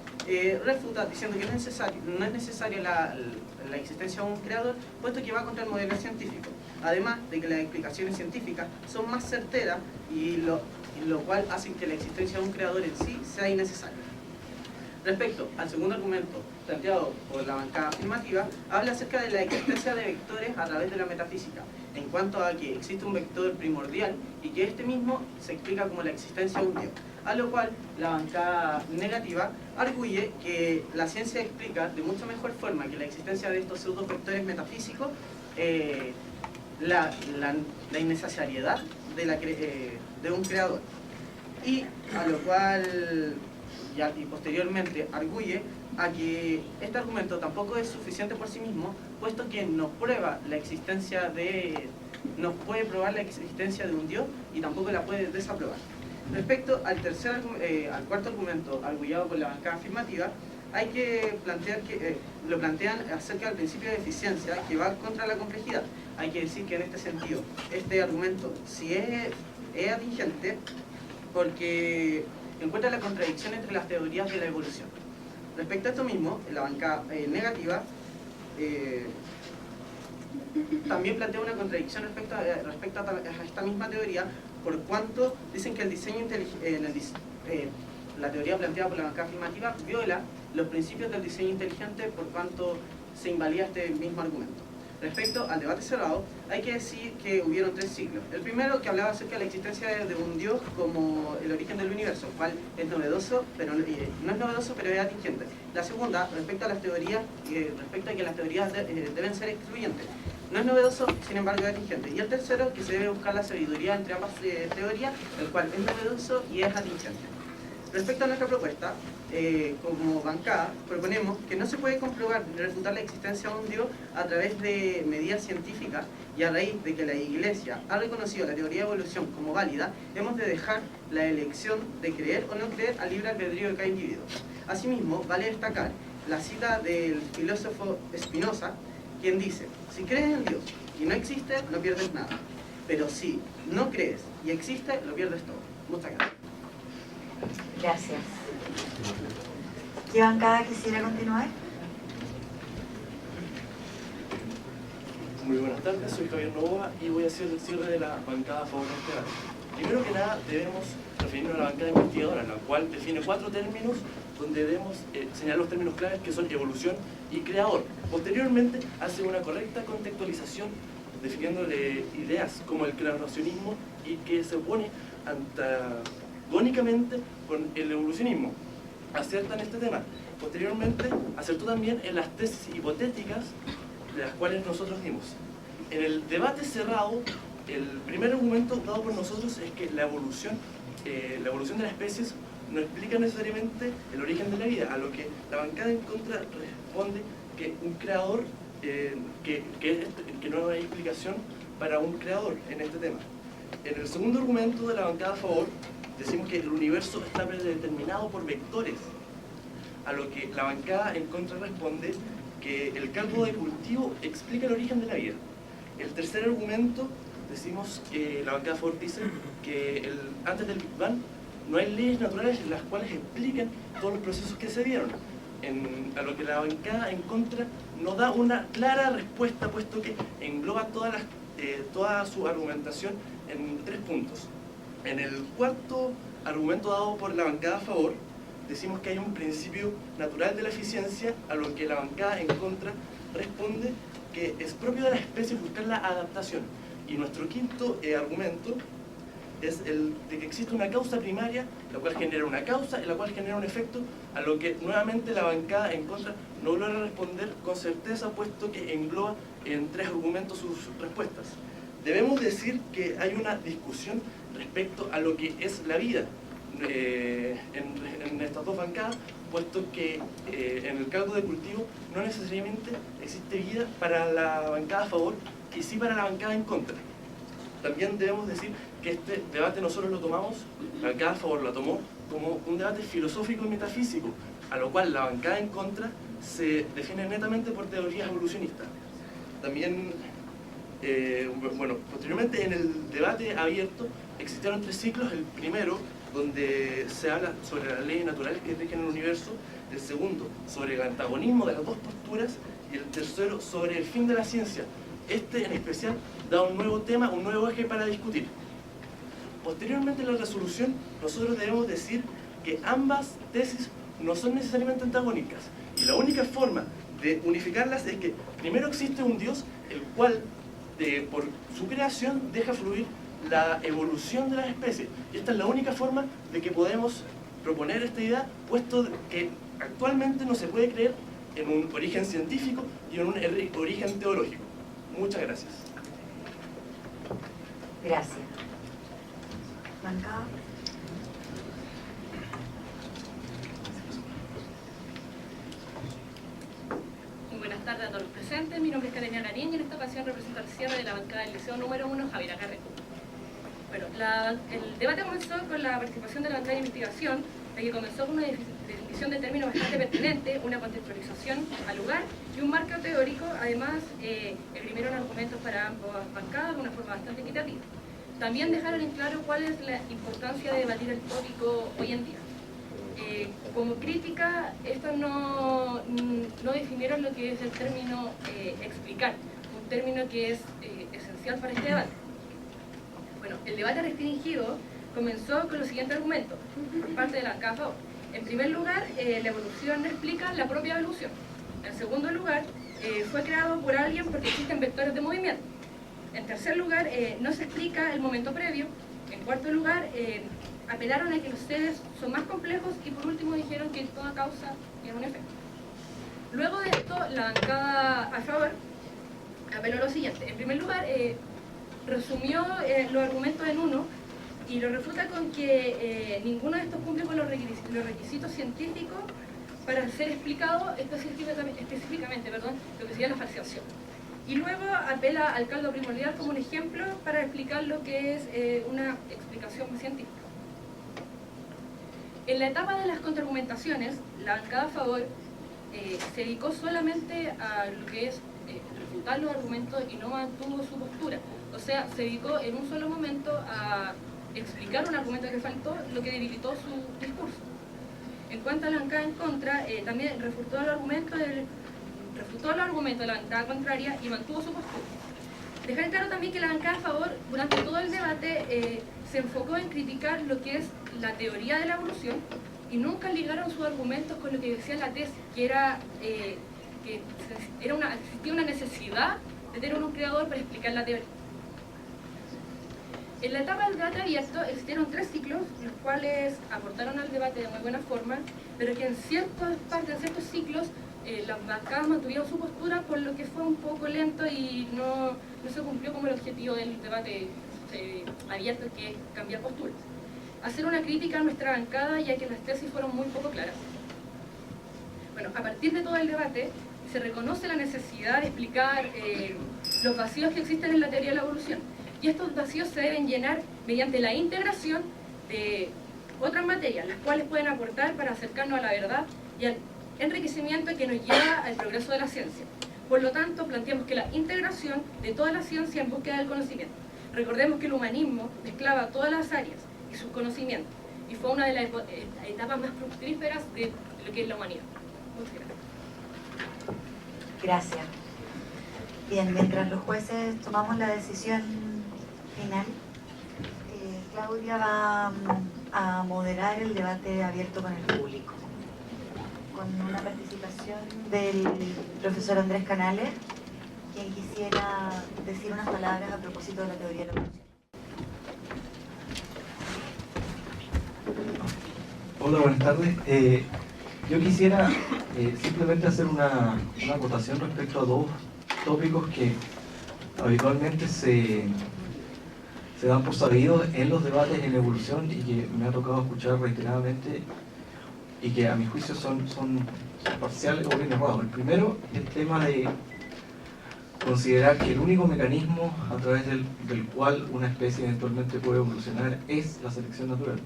H: refuta diciendo que no es necesaria la existencia de un creador, puesto que va contra el modelo científico. Además de que las explicaciones científicas son más certeras y lo cual hace que la existencia de un creador en sí sea innecesaria. Respecto al segundo argumento planteado por la bancada afirmativa, habla acerca de la existencia de vectores a través de la metafísica, en cuanto a que existe un vector primordial y que este mismo se explica como la existencia de un Dios. A lo cual la bancada negativa arguye que la ciencia explica de mucho mejor forma que la existencia de estos pseudo-vectores metafísicos la innecesariedad de un creador. Y a lo cual y posteriormente arguye a que este argumento tampoco es suficiente por sí mismo, puesto que nos puede probar la existencia de un Dios y tampoco la puede desaprobar. Respecto al cuarto argumento argullado por la bancada afirmativa, hay que plantear lo plantean acerca del principio de eficiencia que va contra la complejidad. Hay que decir que en este sentido, este argumento sí es atingente porque encuentra la contradicción entre las teorías de la evolución. Respecto a esto mismo, la bancada negativa también plantea una contradicción respecto a esta misma teoría, por cuanto dicen que el diseño la teoría planteada por la bancada afirmativa viola los principios del diseño inteligente, por cuanto se invalida este mismo argumento. Respecto al debate cerrado, hay que decir que hubieron 3 ciclos. El primero, que hablaba acerca de la existencia de un Dios como el origen del universo, cual es novedoso, pero no es novedoso, pero es atingente. La segunda, respecto a las teorías, respecto a que las teorías deben ser excluyentes. No es novedoso, sin embargo es atingente. Y el tercero, que se debe buscar la sabiduría entre ambas teorías, el cual es novedoso y es atingente. Respecto a nuestra propuesta, como bancada, proponemos que no se puede comprobar ni refutar la existencia de un Dios a través de medidas científicas, y a raíz de que la Iglesia ha reconocido la teoría de evolución como válida, hemos de dejar la elección de creer o no creer al libre albedrío de cada individuo. Asimismo, vale destacar la cita del filósofo Spinoza, quien dice: si crees en Dios y no existe, no pierdes nada. Pero si no crees y existe, lo pierdes todo. Muchas gracias.
A: Gracias. ¿Qué bancada quisiera continuar?
I: Muy buenas tardes, soy Javier Novoa y voy a hacer el cierre de la bancada a favor de este debate. Primero que nada, debemos referirnos a la bancada investigadora, la cual define 4 términos donde debemos señalar los términos claves que son evolución y creador. Posteriormente, hace una correcta contextualización definiéndole ideas como el creacionismo y que se opone antagónicamente con el evolucionismo. Acierta en este tema. Posteriormente, acertó también en las tesis hipotéticas de las cuales nosotros dimos. En el debate cerrado, el primer argumento dado por nosotros es que la evolución de las especies no explica necesariamente el origen de la vida, a lo que la bancada en contra responde que un creador, que no hay explicación para un creador en este tema. En el segundo argumento de la bancada a favor, decimos que el universo está predeterminado por vectores, a lo que la bancada en contra responde que el caldo de cultivo explica el origen de la vida. El tercer argumento, decimos que la bancada a favor dice que antes del Big Bang no hay leyes naturales las cuales expliquen todos los procesos que se dieron, a lo que la bancada en contra no da una clara respuesta, puesto que engloba toda su argumentación en 3 puntos. En el cuarto argumento dado por la bancada a favor, decimos que hay un principio natural de la eficiencia, a lo que la bancada en contra responde que es propio de la especie buscar la adaptación. Y nuestro quinto argumento es el de que existe una causa primaria, la cual genera una causa y la cual genera un efecto, a lo que nuevamente la bancada en contra no logra responder con certeza, puesto que engloba en 3 argumentos sus respuestas. Debemos decir que hay una discusión respecto a lo que es la vida en estas 2 bancadas, puesto que en el caldo de cultivo no necesariamente existe vida para la bancada a favor y sí para la bancada en contra. También debemos decir que este debate nosotros lo tomamos, la bancada a favor lo tomó como un debate filosófico y metafísico, a lo cual la bancada en contra se define netamente por teorías evolucionistas. También, posteriormente en el debate abierto existieron 3 ciclos. El primero, donde se habla sobre las leyes naturales que rigen el universo; el segundo, sobre el antagonismo de las 2 posturas; y el tercero, sobre el fin de la ciencia. Este en especial da un nuevo tema, un nuevo eje para discutir. Posteriormente en la resolución, nosotros debemos decir que ambas tesis no son necesariamente antagónicas, y la única forma de unificarlas es que primero existe un Dios, el cual por su creación deja fluir la evolución de las especies, y esta es la única forma de que podemos proponer esta idea, puesto que actualmente no se puede creer en un origen científico y en un origen teológico. Muchas gracias.
A: Gracias. Bancada.
J: Muy buenas tardes a todos los presentes. Mi nombre es Catalina Larín y en esta ocasión represento al cierre de la bancada del Liceo número 1, Javier Carrera. Bueno, el debate comenzó con la participación de la bancada de investigación, la que comenzó con una definición de términos bastante pertinente, una contextualización al lugar y un marco teórico. Además, esgrimieron argumentos para ambas bancadas de una forma bastante equitativa. También dejaron en claro cuál es la importancia de debatir el tópico hoy en día. Como crítica, estos no definieron lo que es el término explicar, un término que es esencial para este debate. Bueno, el debate restringido comenzó con los siguientes argumentos por parte de la bancada a favor. En primer lugar, la evolución no explica la propia evolución. En segundo lugar, fue creado por alguien porque existen vectores de movimiento. En tercer lugar, no se explica el momento previo. En cuarto lugar, apelaron a que los seres son más complejos y por último dijeron que toda causa tiene un efecto. Luego de esto, la bancada a favor apeló a lo siguiente. En primer lugar, resumió los argumentos en uno y lo refuta con que ninguno de estos cumple con los requisitos científicos para ser explicado específicamente lo que sería la falseación. Y luego apela al caldo primordial como un ejemplo para explicar lo que es una explicación científica. En la etapa de las contraargumentaciones, la bancada a favor se dedicó solamente a lo que es refutar los argumentos y no mantuvo su postura. O sea, se dedicó en un solo momento a explicar un argumento que faltó, lo que debilitó su discurso. En cuanto a la bancada en contra, también refutó los argumentos de la bancada contraria y mantuvo su postura. Dejar claro también que la bancada a favor, durante todo el debate, se enfocó en criticar lo que es la teoría de la evolución y nunca ligaron sus argumentos con lo que decía la tesis, que era que existía una necesidad de tener un creador para explicar la teoría. En la etapa del debate abierto existieron 3 ciclos, los cuales aportaron al debate de muy buena forma, pero que en ciertas partes, en ciertos ciclos, las bancadas mantuvieron su postura, por lo que fue un poco lento y no se cumplió como el objetivo del debate abierto, que es cambiar posturas. Hacer una crítica a nuestra bancada, ya que las tesis fueron muy poco claras. Bueno, a partir de todo el debate, se reconoce la necesidad de explicar los vacíos que existen en la teoría de la evolución. Y estos vacíos se deben llenar mediante la integración de otras materias, las cuales pueden aportar para acercarnos a la verdad y al enriquecimiento que nos lleva al progreso de la ciencia. Por lo tanto, planteamos que la integración de toda la ciencia en búsqueda del conocimiento. Recordemos que el humanismo mezclaba todas las áreas y sus conocimientos, y fue una de las etapas más fructíferas de lo que es la humanidad. Muchas gracias.
A: Gracias. Bien, mientras los jueces tomamos la decisión final, Claudia va a moderar el debate abierto con el público, con una participación del profesor Andrés Canales, quien quisiera decir unas palabras a propósito de la teoría de la evolución.
K: Hola, buenas tardes. Yo quisiera simplemente hacer una acotación respecto a 2 tópicos que habitualmente se dan por sabidos en los debates en evolución y que me ha tocado escuchar reiteradamente y que a mi juicio son parciales o bien errados. El primero, el tema de considerar que el único mecanismo a través del cual una especie eventualmente puede evolucionar es la selección natural.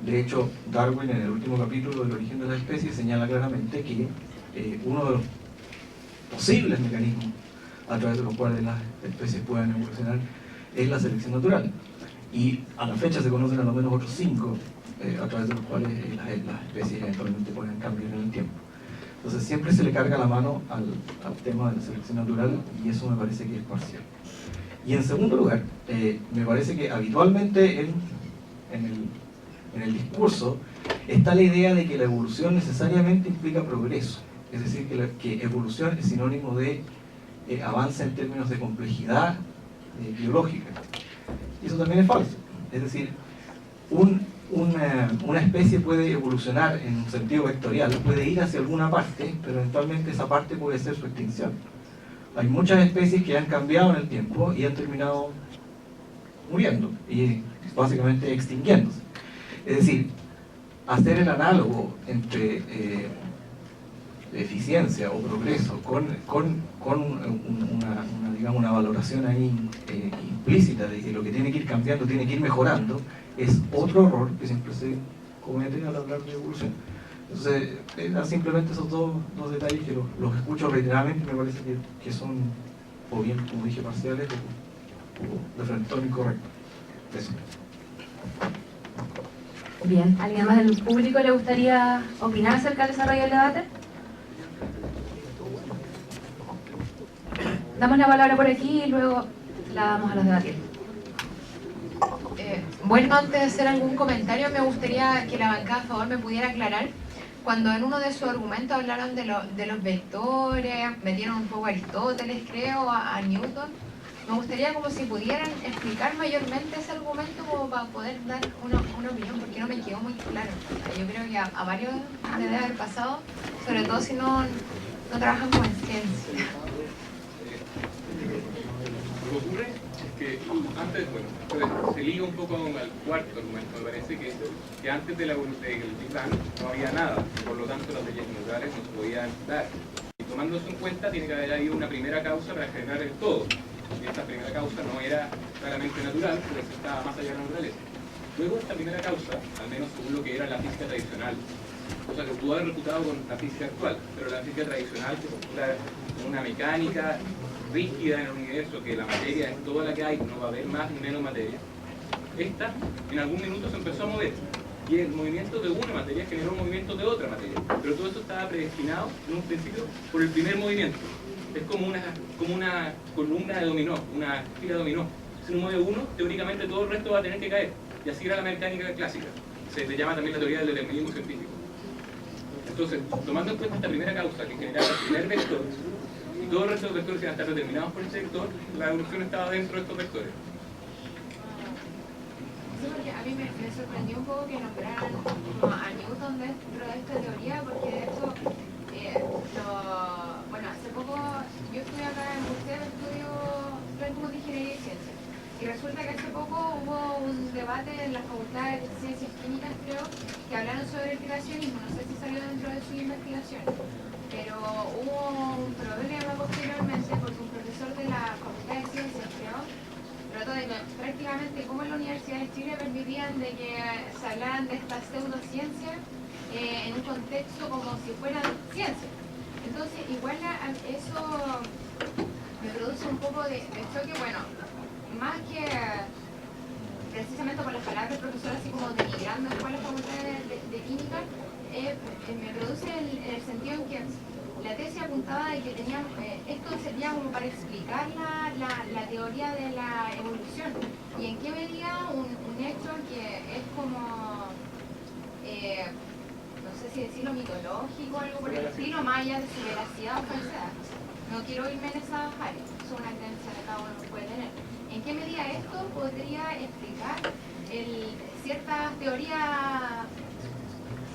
K: De hecho, Darwin en el último capítulo del origen de las especies señala claramente que uno de los posibles mecanismos a través de los cuales las especies puedan evolucionar es la selección natural. Y a la fecha se conocen a lo menos otros 5 a través de los cuales las especies eventualmente pueden cambiar en el tiempo. Entonces siempre se le carga la mano al tema de la selección natural y eso me parece que es parcial. Y en segundo lugar, me parece que habitualmente en el discurso está la idea de que la evolución necesariamente implica progreso. Es decir, que evolución es sinónimo de avance en términos de complejidad biológica. Y eso también es falso. Es decir, una especie puede evolucionar en un sentido vectorial, puede ir hacia alguna parte, pero eventualmente esa parte puede ser su extinción. Hay muchas especies que han cambiado en el tiempo y han terminado muriendo y básicamente extinguiéndose. Es decir, hacer el análogo entre eficiencia o progreso con una valoración ahí implícita de que lo que tiene que ir cambiando tiene que ir mejorando, es otro error que siempre se comete al hablar de evolución. Entonces, simplemente esos dos detalles que los escucho reiteradamente, me parece que son, o bien, como dije, parciales o de frente incorrecto. Eso.
L: Bien, ¿alguien más del público le gustaría opinar acerca del desarrollo del debate? Damos la palabra por aquí y luego la damos a los debates.
M: Bueno, antes de hacer algún comentario, me gustaría que la bancada a favor me pudiera aclarar. Cuando en uno de sus argumentos hablaron de los vectores, metieron un poco a Aristóteles, creo, a Newton, me gustaría como si pudieran explicar mayormente ese argumento como para poder dar una opinión, porque no me quedó muy claro. Yo creo que a varios les debe haber pasado, sobre todo si no trabajan con ciencia.
F: Lo que ocurre es que antes, se liga un poco al cuarto argumento, me parece que antes del Big Bang no había nada, por lo tanto las leyes naturales no se podían dar. Y tomando eso en cuenta, tiene que haber habido una primera causa para generar el todo. Y esta primera causa no era claramente natural, pero estaba más allá de la naturaleza. Luego esta primera causa, al menos según lo que era la física tradicional, cosa que pudo haber refutado con la física actual, pero la física tradicional que postula una mecánica rígida en el universo, que la materia es toda la que hay, no va a haber más ni menos materia. Esta en algún minuto se empezó a mover y el movimiento de una materia generó un movimiento de otra materia, pero todo eso estaba predestinado en un principio por el primer movimiento. Es como una columna de dominó, una fila de dominó. Si uno mueve uno, teóricamente todo el resto va a tener que caer, y así era la mecánica clásica. Se le llama también la teoría del determinismo científico. Entonces, tomando en cuenta esta primera causa que generaba el primer vector, y todo el resto de los vectores iban a estar determinados por ese vector, la evolución estaba dentro de estos vectores.
M: Sí, porque a mí me sorprendió un poco que nombraran a Newton dentro de esta teoría, porque de hecho, bueno, hace poco yo estuve acá en Buceo, estudio cálculo de ingeniería y ciencias, y resulta que hace poco hubo un debate en la Facultad de Ciencias Químicas, creo, que hablaron sobre el creacionismo, no sé si salió dentro de sus investigaciones, pero hubo un problema posteriormente porque un profesor de la Facultad de Ciencias, creo, trató de que prácticamente como en la Universidad de Chile permitían de que se hablaran de estas pseudociencias en un contexto como si fueran ciencias. Entonces, igual eso me produce un poco de choque, bueno, más que precisamente por las palabras del profesor, así como denigrando después la Facultad de Química, me produce el sentido en que la tesis apuntaba de que tenían, esto sería como para explicar la teoría de la evolución y en qué medida un hecho que es como, no sé si decirlo mitológico o algo por el estilo, más allá de su veracidad o falsedad. No quiero irme en esa área, es una creencia que cada uno puede tener. ¿En qué medida esto podría explicar ciertas teorías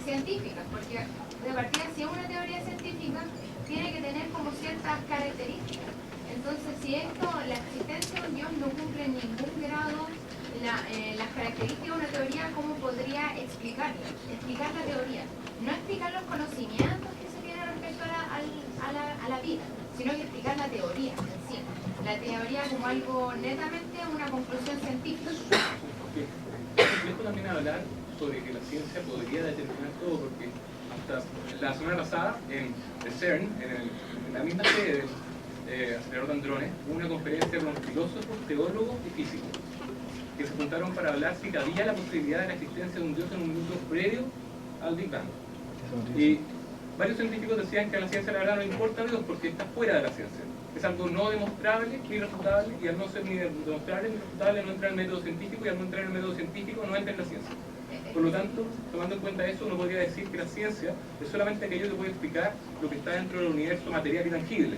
M: científicas? Porque de partida, si es una teoría científica, tiene que tener como ciertas características. Entonces, si la existencia de un Dios no cumple en ningún grado las características de una teoría, ¿cómo podría explicarla? Explicar la teoría. No explicar los conocimientos que se tienen respecto a la vida, sino que explicar la teoría en sí. La teoría como algo netamente una conclusión científica.
F: Dejo también hablar sobre que la ciencia podría determinar todo, porque hasta la semana pasada en el CERN, en la misma sede del acelerador de hadrones, hubo una conferencia con filósofos, teólogos y físicos que se juntaron para hablar si cabía la posibilidad de la existencia de un Dios en un minuto previo al Big Bang. Y varios científicos decían que a la ciencia la verdad no importa Dios porque está fuera de la ciencia. Es algo no demostrable ni refutable, y al no ser ni demostrable ni refutable no entra en el método científico, y al no entrar en el método científico no entra en la ciencia. Por lo tanto, tomando en cuenta eso, uno podría decir que la ciencia es solamente aquello que puede explicar lo que está dentro del universo material y tangible.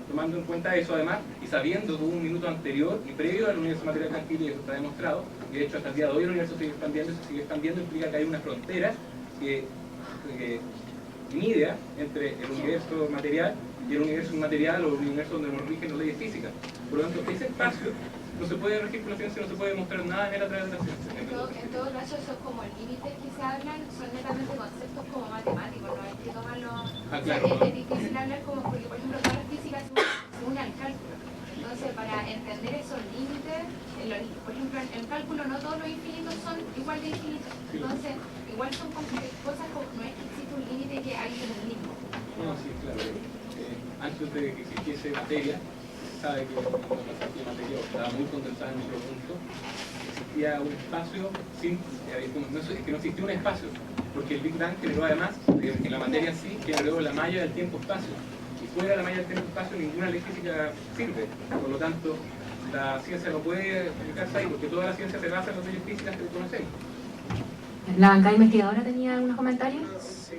F: Tomando en cuenta eso además, y sabiendo que hubo un minuto anterior y previo al universo material tangible, y eso está demostrado, y de hecho hasta el día de hoy el universo sigue expandiendo, y se sigue expandiendo, implica que hay una frontera que mide entre el universo material y el universo inmaterial, o el universo donde nos rigen las leyes físicas. Por lo tanto, ese espacio no se puede regir con la ciencia, no se puede demostrar nada en él a través de la ciencia.
M: En todo caso, esos como límites que se hablan son netamente conceptos como matemáticos, no hay que tomarlo...
F: Claro.
M: O sea, es difícil hablar como, porque por ejemplo toda la física se une al cálculo. Entonces, para entender esos límites, por ejemplo, en el cálculo no todos los infinitos son igual de infinitos. Entonces, igual son cosas como, no es que existe un límite que hay en el limbo.
F: No, sí, claro. Antes de que existiese materia, sabe que cuando la materia estaba muy condensada en nuestro punto, existía un espacio sin, que no existía un espacio, porque el Big Bang generó además, en la materia en sí, generó la malla del tiempo-espacio, y fuera de la malla del tiempo-espacio ninguna ley física sirve. Por lo tanto, la ciencia no puede explicarse ahí, porque toda la ciencia se basa en las leyes físicas que conocemos.
L: ¿La bancada investigadora tenía algunos comentarios?
F: Sí.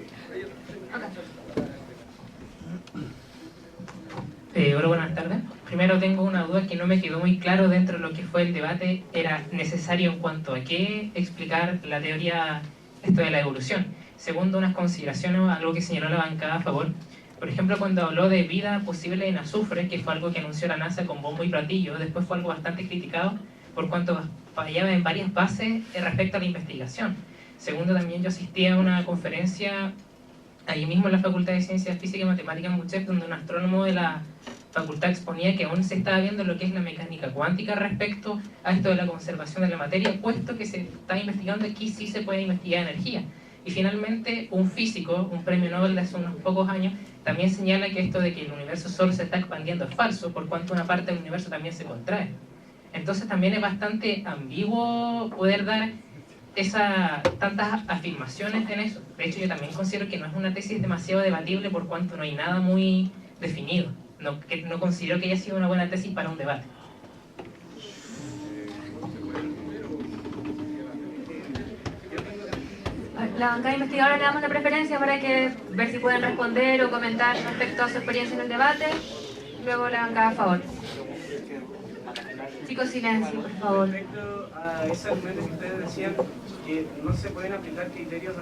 N: Hola, buenas tardes. Primero tengo una duda que no me quedó muy claro dentro de lo que fue el debate. ¿Era necesario en cuanto a qué explicar la teoría esto de la evolución? Segundo, unas consideraciones, algo que señaló la bancada a favor. Por ejemplo, cuando habló de vida posible en azufre, que fue algo que anunció la NASA con bombo y platillo, después fue algo bastante criticado por cuanto fallaba en varias bases respecto a la investigación. Segundo, también yo asistí a una conferencia ahí mismo en la Facultad de Ciencias Físicas y Matemáticas en Buceo, donde un astrónomo de la facultad exponía que aún se estaba viendo lo que es la mecánica cuántica respecto a esto de la conservación de la materia, puesto que se está investigando aquí sí se puede investigar energía. Y finalmente, un físico, un premio Nobel de hace unos pocos años, también señala que esto de que el universo solo se está expandiendo es falso, por cuanto una parte del universo también se contrae. Entonces también es bastante ambiguo poder dar tantas afirmaciones en eso. De hecho, yo también considero que no es una tesis demasiado debatible por cuanto no hay nada muy definido. No considero que haya sido una buena tesis para un debate.
L: La bancada investigadora le damos la preferencia para ver si pueden responder o comentar respecto a su experiencia en el debate. Luego la bancada a favor. Chicos, silencio, por favor.
H: Respecto a ese argumento que ustedes decían, que no se pueden aplicar criterios,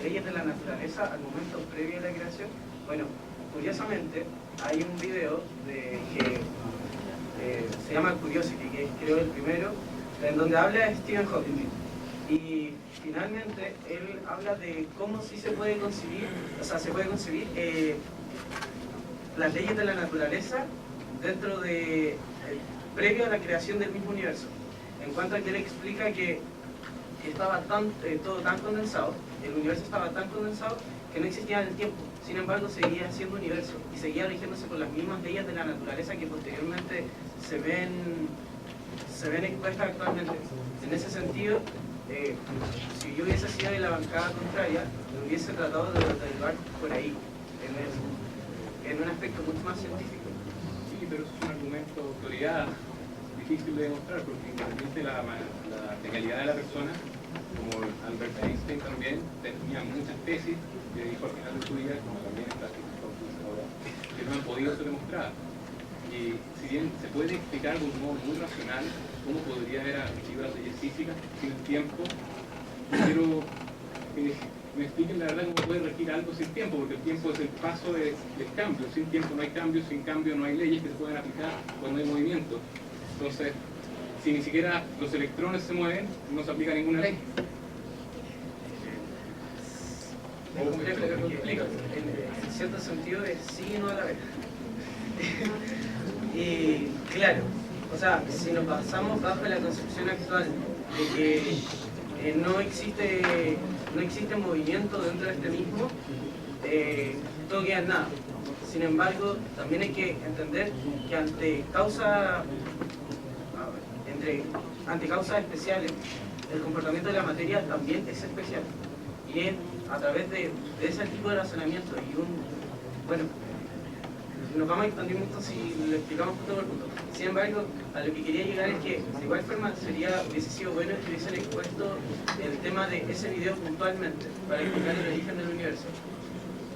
H: leyes de la naturaleza al momento previo a la creación. Bueno, curiosamente, hay un video que se llama Curiosity, que es creo el primero, en donde habla de Stephen Hawking. Y finalmente él habla de cómo sí se puede concebir, las leyes de la naturaleza dentro de previo a la creación del mismo universo. En cuanto a que él explica que estaba todo tan condensado, el universo estaba tan condensado que no existía en el tiempo. Sin embargo, seguía siendo universo y seguía rigiéndose por las mismas leyes de la naturaleza que posteriormente se ven expuestas actualmente. En ese sentido, si yo hubiese sido de la bancada contraria, me hubiese tratado de derivar por ahí, en un aspecto mucho más científico.
F: Sí, pero es un argumento de autoridad difícil de demostrar, porque independientemente de la genialidad de la persona, como Albert Einstein también tenía muchas tesis que dijo al final de su vida, como también está ahora, que no han podido ser demostradas. Y si bien se puede explicar de un modo muy racional cómo podría haber aplicación las leyes físicas sin tiempo, quiero que me expliquen la verdad cómo puede regir algo sin tiempo, porque el tiempo es el paso del cambio. Sin tiempo no hay cambio, sin cambio no hay leyes que se pueden aplicar cuando hay movimiento. Entonces, si ni siquiera los electrones se mueven, no se aplica ninguna ley.
H: En cierto sentido es sí y no a la vez. Y claro, o sea, si nos basamos bajo la concepción actual de que no existe movimiento dentro de este mismo, todo queda en nada. Sin embargo, también hay que entender que ante causas especiales, el comportamiento de la materia también es especial. Y es a través de ese tipo de razonamiento bueno, nos vamos a expandir mucho si lo explicamos punto por punto. Sin embargo, a lo que quería llegar es que de igual forma hubiese sido bueno que hubiesen expuesto el tema de ese video puntualmente para explicar el origen del universo,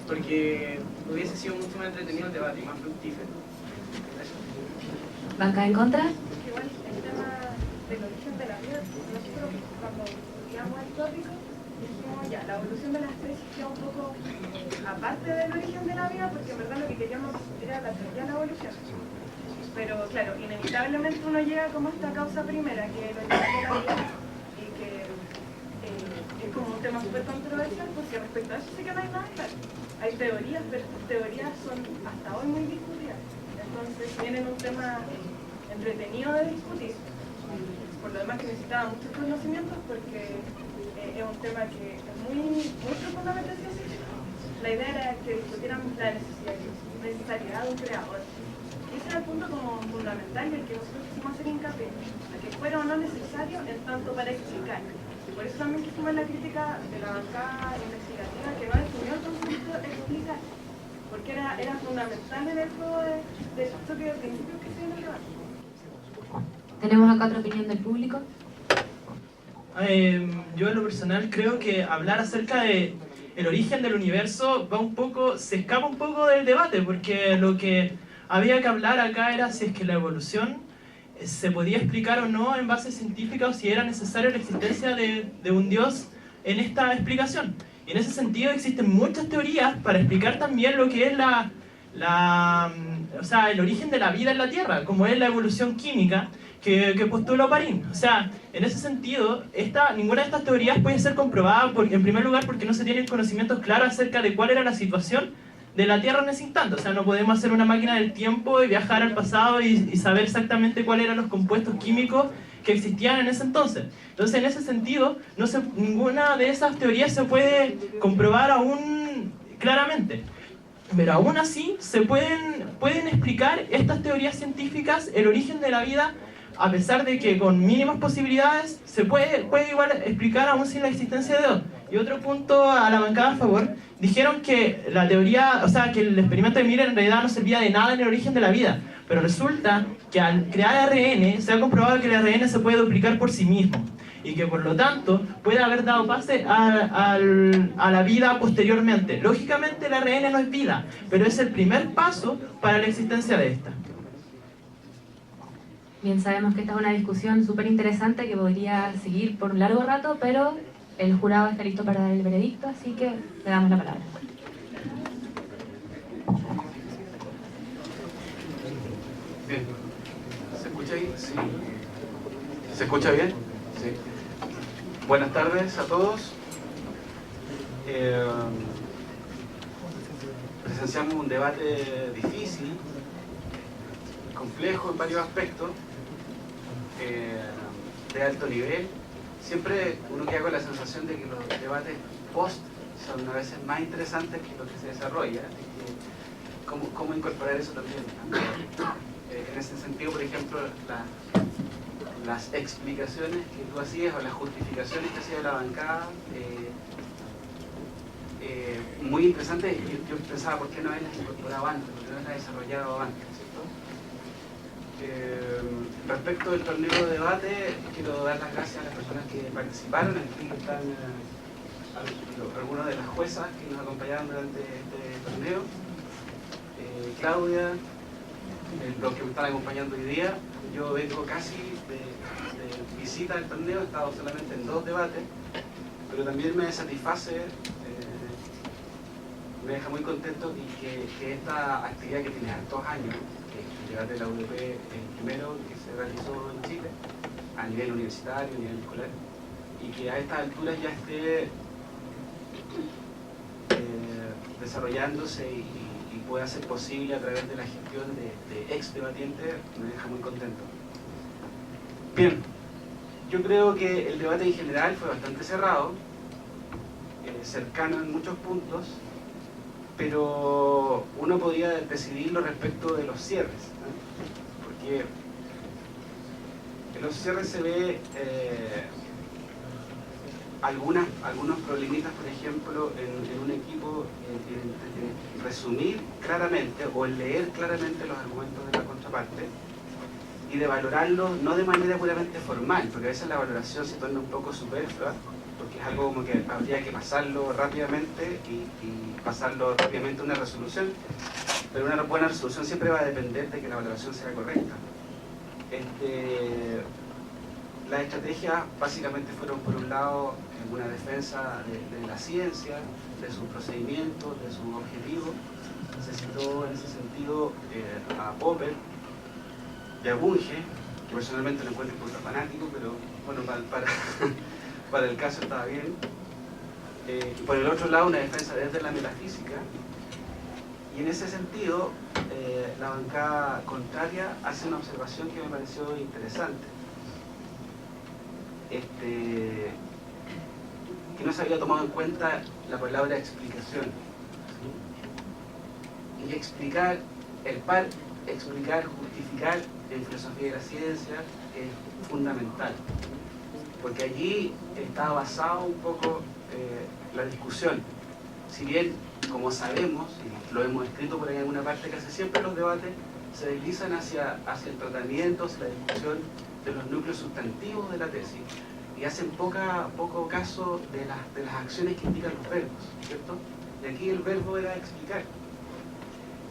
H: porque hubiese sido mucho más entretenido el debate y más fructífero.
L: ¿Banca en contra?
G: Igual el tema del origen de la vida, nosotros cuando estudiamos el tópico dijimos ya, la evolución de la especie queda un poco aparte del origen de la vida, porque en verdad lo que queríamos era la teoría de la evolución. Pero claro, inevitablemente uno llega como a esta causa primera, que es el origen de la vida, y que es como un tema súper controversial, porque respecto a eso sí que no hay nada claro. Hay teorías, pero estas teorías son hasta hoy muy discutidas. Entonces tienen un tema entretenido de discutir. Por lo demás que necesitaba muchos conocimientos, porque es un tema que es muy profundamente científico. La idea era que discutiéramos la necesidad de un creador. Y ese era el punto como fundamental y el que nosotros quisimos hacer hincapié, a que fuera o no necesario en tanto para explicar. Y por eso también quisimos la crítica de la bancada investigativa que no definió el concepto de explicar, porque era fundamental en el juego de choque de principios que se viene a llevar.
L: Tenemos acá otra opinión del público.
O: Yo en lo personal creo que hablar acerca de el origen del universo se escapa un poco del debate, porque lo que había que hablar acá era si es que la evolución se podía explicar o no en base científica, o si era necesaria la existencia de un Dios en esta explicación. Y en ese sentido existen muchas teorías para explicar también lo que es el origen de la vida en la Tierra, como es la evolución química que postula Oparin. O sea, en ese sentido, ninguna de estas teorías puede ser comprobada, en primer lugar, porque no se tienen conocimientos claros acerca de cuál era la situación de la Tierra en ese instante. O sea, no podemos hacer una máquina del tiempo y viajar al pasado y saber exactamente cuáles eran los compuestos químicos que existían en ese entonces. Entonces, en ese sentido, ninguna de esas teorías se puede comprobar aún claramente. Pero aún así, pueden explicar estas teorías científicas el origen de la vida, a pesar de que con mínimas posibilidades se puede igual explicar aún sin la existencia de Dios. Y otro punto a la bancada a favor, dijeron que la teoría, o sea, que el experimento de Miller en realidad no servía de nada en el origen de la vida. Pero resulta que al crear ARN se ha comprobado que el ARN se puede duplicar por sí mismo y que por lo tanto puede haber dado pase a la vida posteriormente. Lógicamente el ARN no es vida, pero es el primer paso para la existencia de esta.
L: Bien, sabemos que esta es una discusión súper interesante que podría seguir por un largo rato, pero el jurado está listo para dar el veredicto, así que le damos la palabra.
P: Bien. ¿Se escucha ahí? Sí. ¿Se escucha bien? Sí. Buenas tardes a todos. Presenciamos un debate difícil, complejo en varios aspectos, de alto nivel. Siempre uno queda con la sensación de que los debates post son a veces más interesantes que lo que se desarrolla. ¿Cómo incorporar eso también? En ese sentido, por ejemplo, las explicaciones que tú hacías o las justificaciones que hacía la bancada, muy interesantes. Yo pensaba, ¿por qué no haberlas incorporado antes? ¿Por qué no haberlas desarrollado antes? Respecto del torneo de debate, quiero dar las gracias a las personas que participaron. Aquí están algunas de las juezas que nos acompañaron durante este torneo. Claudia, los que me están acompañando hoy día. Yo vengo casi de visita al torneo, he estado solamente en 2 debates, pero también me satisface, me deja muy contento que esta actividad que tiene hartos años, que el debate de la UDP es el primero que se realizó en Chile, a nivel universitario, a nivel escolar, y que a estas alturas ya esté desarrollándose y pueda ser posible a través de la gestión de ex debatientes, me deja muy contento. Bien, yo creo que el debate en general fue bastante cerrado, cercano en muchos puntos, pero uno podía decidirlo respecto de los cierres, ¿no? Porque en los cierres se ve algunos problemitas, por ejemplo, en un equipo, en resumir claramente o en leer claramente los argumentos de la contraparte y de valorarlos no de manera puramente formal, porque a veces la valoración se torna un poco superflua, porque es algo como que habría que pasarlo rápidamente y pasarlo rápidamente a una resolución, pero una buena resolución siempre va a depender de que la valoración sea correcta. Las estrategias básicamente fueron, por un lado, una defensa de la ciencia, de sus procedimientos, de sus objetivos. Se citó en ese sentido a Popper y a Bunge, que personalmente lo encuentro un poco fanático, pero bueno, para el caso estaba bien. Y por el otro lado, una defensa desde la metafísica. Y en ese sentido, la bancada contraria hace una observación que me pareció interesante. Que no se había tomado en cuenta la palabra explicación, ¿sí? Y explicar, justificar en filosofía de la ciencia es fundamental, porque allí está basado un poco la discusión. Si bien, como sabemos, y lo hemos escrito por ahí en alguna parte, casi siempre los debates se deslizan hacia el tratamiento, hacia la discusión de los núcleos sustantivos de la tesis y hacen poco caso de las acciones que indican los verbos, ¿cierto? Y aquí el verbo era explicar.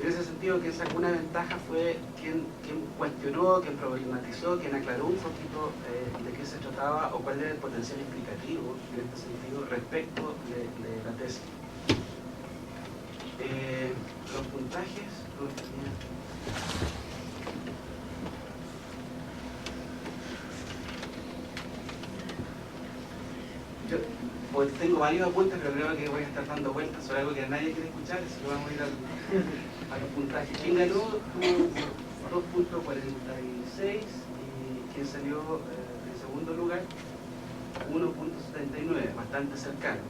P: En ese sentido, quien sacó una ventaja fue quien cuestionó, quien problematizó, quien aclaró un poquito de qué se trataba o cuál era el potencial explicativo en este sentido respecto de la tesis. Los puntajes los tenía. pues tengo varios apuntes, pero creo que voy a estar dando vueltas sobre algo que nadie quiere escuchar, así que vamos a ir a los puntajes. ¿Quién ganó? Tuvo 2.46 y quien salió en segundo lugar, 1.79, bastante cercano.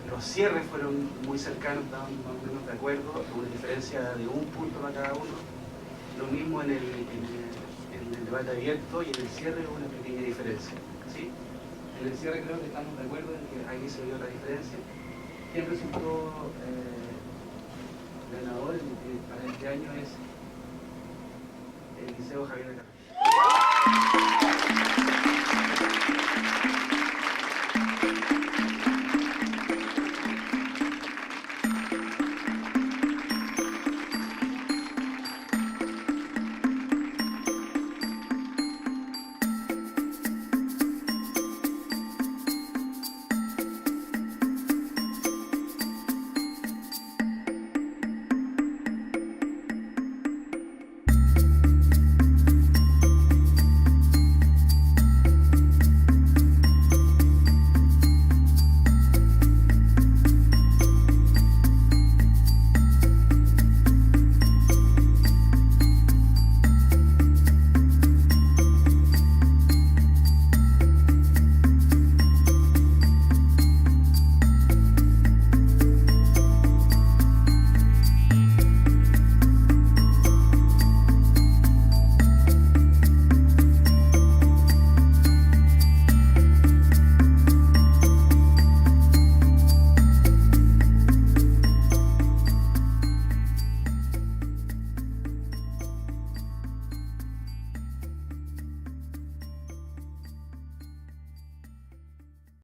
P: Los cierres fueron muy cercanos, estaban más o menos de acuerdo, una diferencia de 1 punto para cada uno. Lo mismo en el debate abierto, y en el cierre una pequeña diferencia. ¿Sí? En el cierre creo que estamos de acuerdo en que ahí se vio la diferencia. ¿Quién resultó ganador para este año? Es el Liceo Javier Carranza.